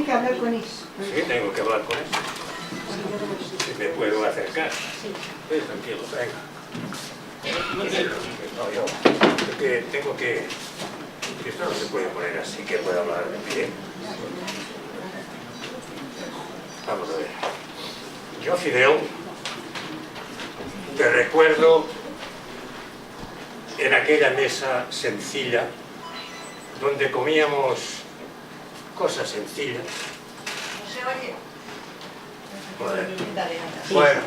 que hablar con él. Sí, tengo que hablar con él. Si me puedo acercar. Sí, tranquilo, venga. No, yo. Es que tengo que... Esto no se puede poner así, que puedo hablar de pie. Vamos a ver. Yo, Fidel, te recuerdo en aquella mesa sencilla donde comíamos cosas sencillas. ¿No se oye? Bueno.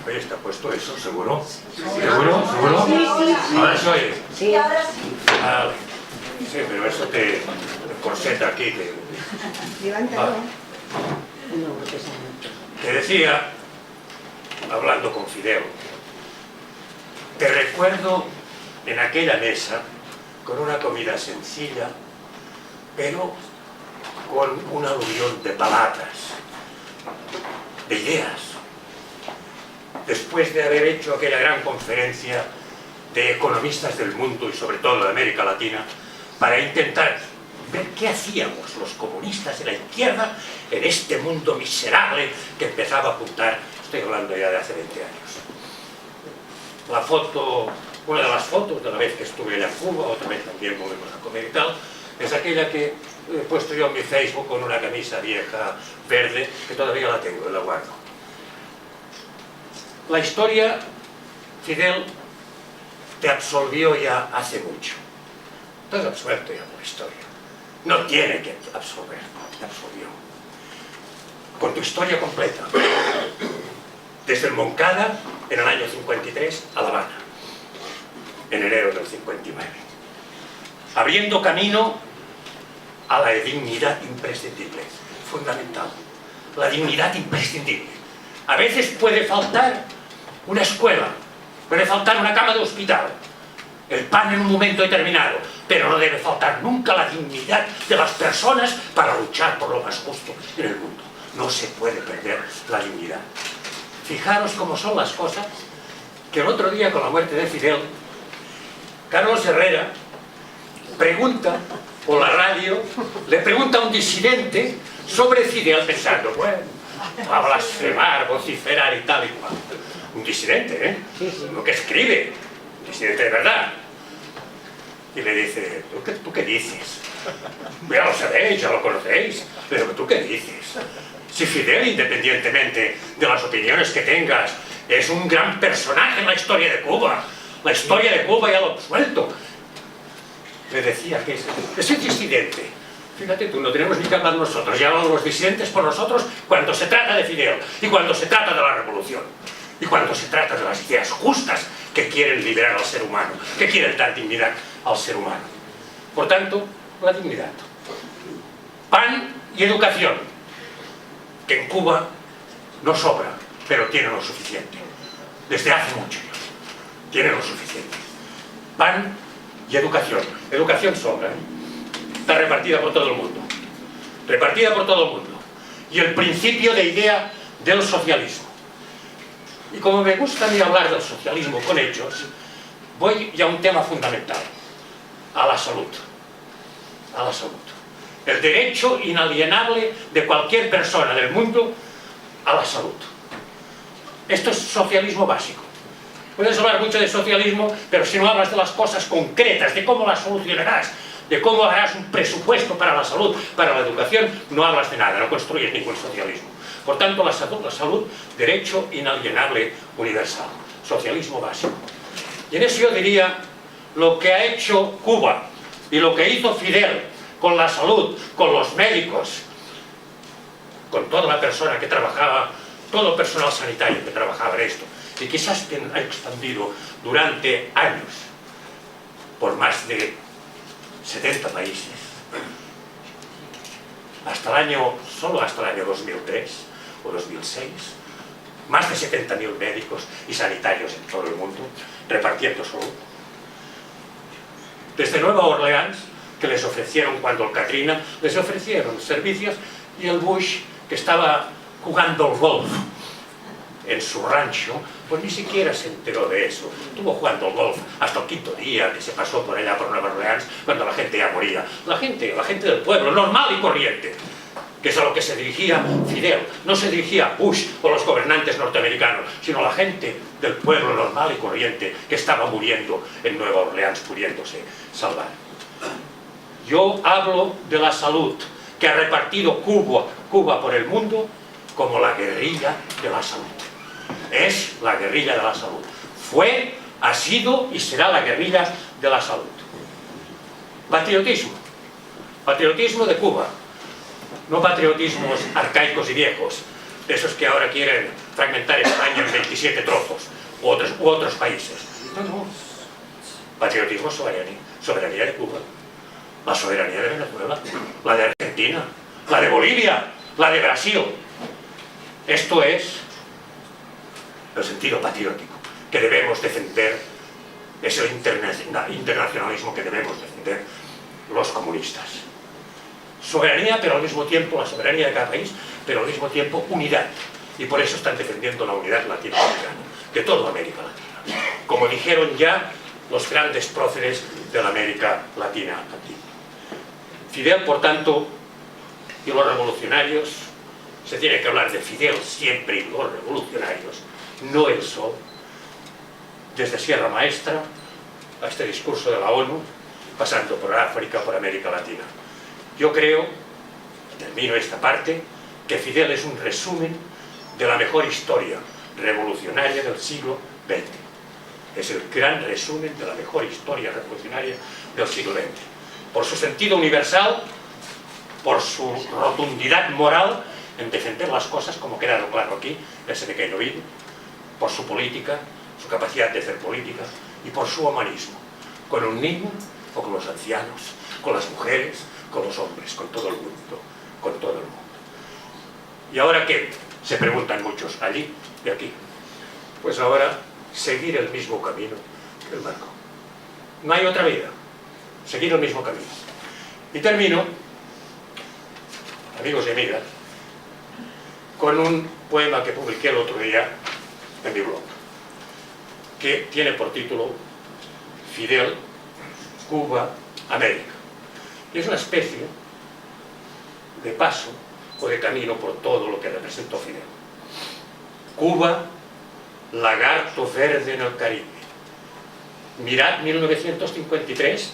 Ahí está puesto eso, ¿seguro? ¿Seguro? ¿Seguro? Ahora se oye. Sí, ahora sí. Vale. Sí, pero eso te corseta aquí. Levántalo. Te decía, hablando con Fidel, te recuerdo en aquella mesa con una comida sencilla, pero con un aluvión de palabras, de ideas. Después de haber hecho aquella gran conferencia de economistas del mundo y sobre todo de América Latina, para intentar ver qué hacíamos los comunistas de la izquierda en este mundo miserable que empezaba a apuntar, estoy hablando ya de hace 20 años. La foto, una de las fotos de la vez que estuve allá en Cuba, otra vez también volvemos a comer y tal, es aquella que he puesto yo en mi Facebook con una camisa vieja, verde, que todavía la tengo y la guardo. La historia, Fidel, te absolvió ya hace mucho. Estás absuelto ya por la historia. No tiene que absolver, te absolvió. Con tu historia completa. Desde el Moncada, en el año 53, a La Habana, en enero del 59. Abriendo camino a la dignidad imprescindible, fundamental. La dignidad imprescindible. A veces puede faltar una escuela, puede faltar una cama de hospital, el pan en un momento determinado, pero no debe faltar nunca la dignidad de las personas para luchar por lo más justo en el mundo. No se puede perder la dignidad. Fijaros cómo son las cosas, que el otro día con la muerte de Fidel, Carlos Herrera pregunta por la radio, le pregunta a un disidente sobre Fidel pensando, bueno, va a blasfemar, vociferar y tal y cual. Un disidente, ¿eh? Uno que escribe, un disidente de verdad. Y le dice, ¿tú qué dices? Ya lo sabéis, ya lo conocéis, pero ¿tú qué dices? Si Fidel, independientemente de las opiniones que tengas, es un gran personaje en la historia de Cuba. La historia de Cuba ya lo he suelto. Le decía que ese disidente, fíjate tú, no tenemos ni que hablar nosotros, ya hablan los disidentes por nosotros cuando se trata de Fidel, y cuando se trata de la revolución, y cuando se trata de las ideas justas que quieren liberar al ser humano, que quieren dar dignidad al ser humano. Por tanto, la dignidad. Pan y educación, que en Cuba no sobra, pero tienen lo suficiente. Desde hace mucho ya, tienen lo suficiente. Pan y educación. Educación sobra, ¿eh? Está repartida por todo el mundo. Repartida por todo el mundo. Y el principio de idea del socialismo. Y como me gusta a mí hablar del socialismo con hechos, voy ya a un tema fundamental. A la salud. A la salud. El derecho inalienable de cualquier persona del mundo a la salud. Esto es socialismo básico. Puedes hablar mucho de socialismo, pero si no hablas de las cosas concretas, de cómo las solucionarás, de cómo harás un presupuesto para la salud, para la educación, no hablas de nada, no construyes ningún socialismo. Por tanto, la salud, derecho inalienable universal, socialismo básico. Y en eso yo diría, lo que ha hecho Cuba y lo que hizo Fidel con la salud, con los médicos, con toda la persona que trabajaba, todo el personal sanitario que trabajaba en esto, y quizás ha expandido durante años por más de 70 países, solo hasta el año 2003 o 2006, más de 70.000 médicos y sanitarios en todo el mundo repartiendo salud. Desde Nueva Orleans, que les ofrecieron cuando el Katrina, les ofrecieron servicios, y el Bush, que estaba jugando al golf en su rancho, pues ni siquiera se enteró de eso. Estuvo jugando al golf hasta el quinto día, que se pasó por allá por Nueva Orleans, cuando la gente ya moría. La gente del pueblo, normal y corriente, que es a lo que se dirigía Fidel. No se dirigía a Bush o los gobernantes norteamericanos, sino a la gente del pueblo normal y corriente que estaba muriendo en Nueva Orleans, pudiéndose salvar. Yo hablo de la salud que ha repartido Cuba por el mundo como la guerrilla de la salud. Es la guerrilla de la salud. Fue, ha sido y será la guerrilla de la salud. Patriotismo. Patriotismo de Cuba. No patriotismos arcaicos y viejos, de esos que ahora quieren fragmentar España en 27 trozos, u otros países. No, no. Patriotismo soberanía de Cuba. La soberanía de Venezuela, la de Argentina, la de Bolivia, la de Brasil. Esto es el sentido patriótico que debemos defender, es el internacionalismo que debemos defender los comunistas. Soberanía, pero al mismo tiempo, la soberanía de cada país, pero al mismo tiempo unidad. Y por eso están defendiendo la unidad latinoamericana, de toda América Latina. Como dijeron ya los grandes próceres de la América Latina aquí. Fidel, por tanto, y los revolucionarios, se tiene que hablar de Fidel siempre y los revolucionarios, no el sol, desde Sierra Maestra a este discurso de la ONU, pasando por África, por América Latina. Yo creo, termino esta parte, que Fidel es un resumen de la mejor historia revolucionaria del siglo XX. Es el gran resumen de la mejor historia revolucionaria del siglo XX. Por su sentido universal, por su rotundidad moral en defender las cosas, como ha quedado claro aquí, ese pequeño vídeo, por su política, su capacidad de hacer política y por su humanismo, con un niño o con los ancianos, con las mujeres, con los hombres, con todo el mundo, con todo el mundo. ¿Y ahora qué? Se preguntan muchos, allí y aquí. Pues ahora, seguir el mismo camino que él marcó. No hay otra vida, seguir el mismo camino. Y termino, amigos y amigas, con un poema que publiqué el otro día en mi blog, que tiene por título Fidel, Cuba, América. Y es una especie de paso o de camino por todo lo que representó Fidel. Cuba, lagarto verde en el Caribe. Mirad 1953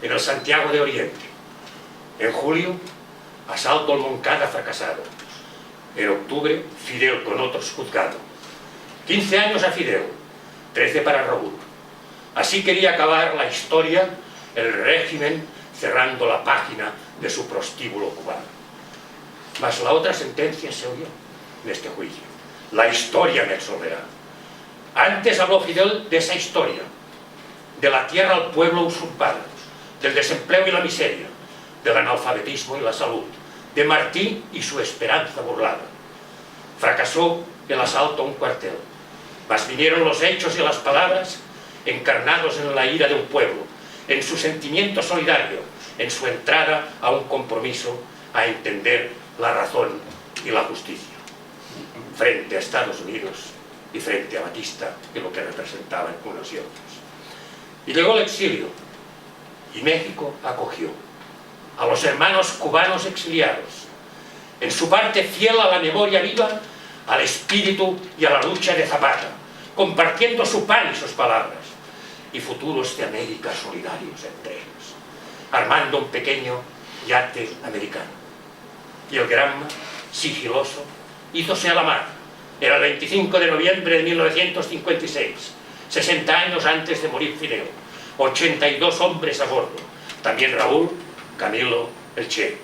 en el Santiago de Oriente. En julio, asalto al Moncada fracasado. En octubre, Fidel con otros juzgado. 15 años a Fidel, 13 para Raúl. Así quería acabar la historia, el régimen, cerrando la página de su prostíbulo cubano. Mas la otra sentencia se oyó en este juicio. La historia me absolverá. Antes habló Fidel de esa historia, de la tierra al pueblo usurpado, del desempleo y la miseria, del analfabetismo y la salud, de Martí y su esperanza burlada. Fracasó el asalto a un cuartel, mas vinieron los hechos y las palabras encarnados en la ira de un pueblo, en su sentimiento solidario, en su entrada a un compromiso a entender la razón y la justicia, frente a Estados Unidos y frente a Batista y lo que representaban unos y otros. Y llegó el exilio, y México acogió a los hermanos cubanos exiliados, en su parte fiel a la memoria viva, al espíritu y a la lucha de Zapata, compartiendo su pan y sus palabras, y futuros de América solidarios entre ellos, armando un pequeño yate americano. Y el Granma, sigiloso, hízose a la mar. Era el 25 de noviembre de 1956, 60 años antes de morir Fidel, 82 hombres a bordo, también Raúl, Camilo, el Che.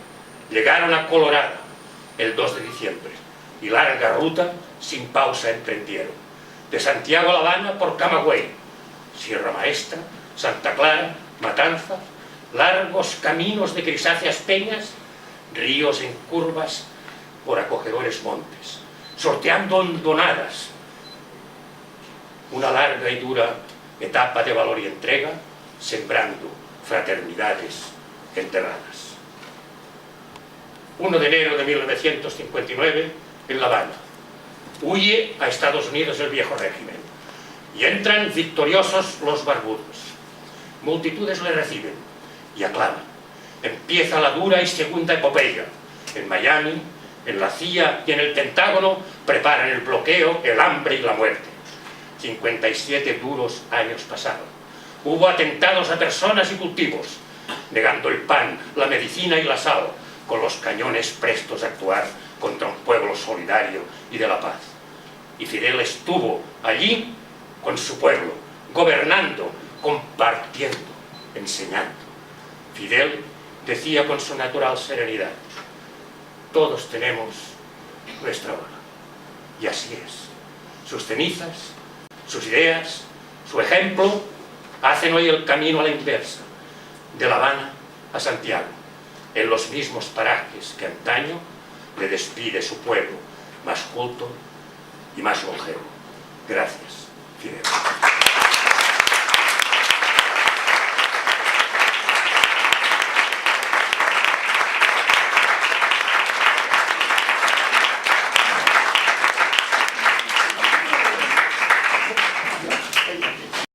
Llegaron a Colorado el 2 de diciembre y larga ruta sin pausa emprendieron. De Santiago a La Habana por Camagüey, Sierra Maestra, Santa Clara, Matanzas, largos caminos de grisáceas peñas, ríos en curvas por acogedores montes, sorteando hondonadas, una larga y dura etapa de valor y entrega, sembrando fraternidades enterradas. 1 de enero de 1959, en La Habana. Huye a Estados Unidos el viejo régimen y entran victoriosos los barbudos. Multitudes le reciben y aclaman. Empieza la dura y segunda epopeya. En Miami, en la CIA y en el Pentágono preparan el bloqueo, el hambre y la muerte. 57 duros años pasaron. Hubo atentados a personas y cultivos, negando el pan, la medicina y la sal, con los cañones prestos a actuar contra un pueblo solidario y de la paz. Y Fidel estuvo allí con su pueblo, gobernando, compartiendo, enseñando. Fidel decía con su natural serenidad: todos tenemos nuestra hora. Y así es. Sus cenizas, sus ideas, su ejemplo hacen hoy el camino a la inversa, de La Habana a Santiago, en los mismos parajes que antaño le despide su pueblo más culto y más longevo. Gracias, Fidel.